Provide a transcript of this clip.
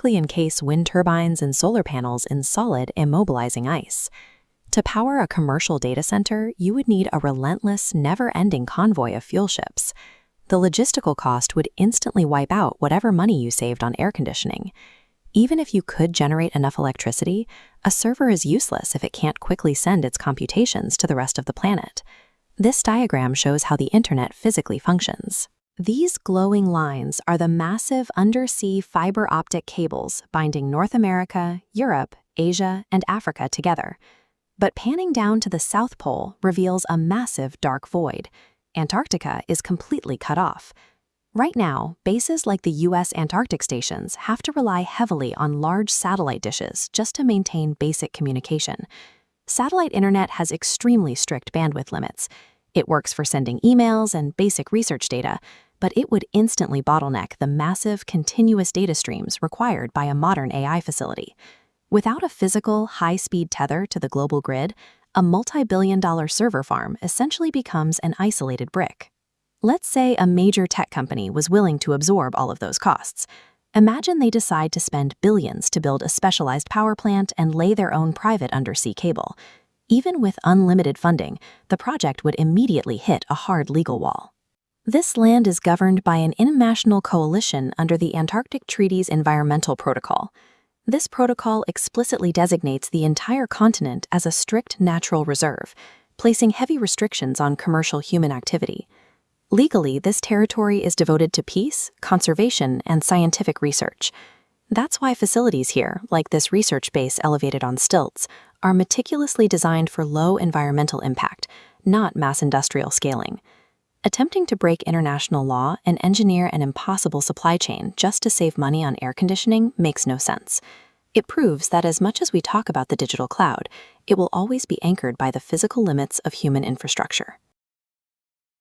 typically encase wind turbines and solar panels in solid, immobilizing ice. To power a commercial data center, you would need a relentless, never-ending convoy of fuel ships. The logistical cost would instantly wipe out whatever money you saved on air conditioning. Even if you could generate enough electricity, a server is useless if it can't quickly send its computations to the rest of the planet. This diagram shows how the internet physically functions. These glowing lines are the massive undersea fiber optic cables binding North America, Europe, Asia, and Africa together. But panning down to the South Pole reveals a massive dark void. Antarctica is completely cut off. Right now, bases like the U.S. Antarctic stations have to rely heavily on large satellite dishes just to maintain basic communication. Satellite internet has extremely strict bandwidth limits. It works for sending emails and basic research data, but it would instantly bottleneck the massive, continuous data streams required by a modern AI facility. Without a physical, high-speed tether to the global grid, a multi-billion-dollar server farm essentially becomes an isolated brick. Let's say a major tech company was willing to absorb all of those costs. Imagine they decide to spend billions to build a specialized power plant and lay their own private undersea cable. Even with unlimited funding, the project would immediately hit a hard legal wall. This land is governed by an international coalition under the Antarctic Treaty's Environmental Protocol. This protocol explicitly designates the entire continent as a strict natural reserve, placing heavy restrictions on commercial human activity. Legally, this territory is devoted to peace, conservation, and scientific research. That's why facilities here, like this research base elevated on stilts, are meticulously designed for low environmental impact, not mass industrial scaling. Attempting to break international law and engineer an impossible supply chain just to save money on air conditioning makes no sense. It proves that as much as we talk about the digital cloud, it will always be anchored by the physical limits of human infrastructure.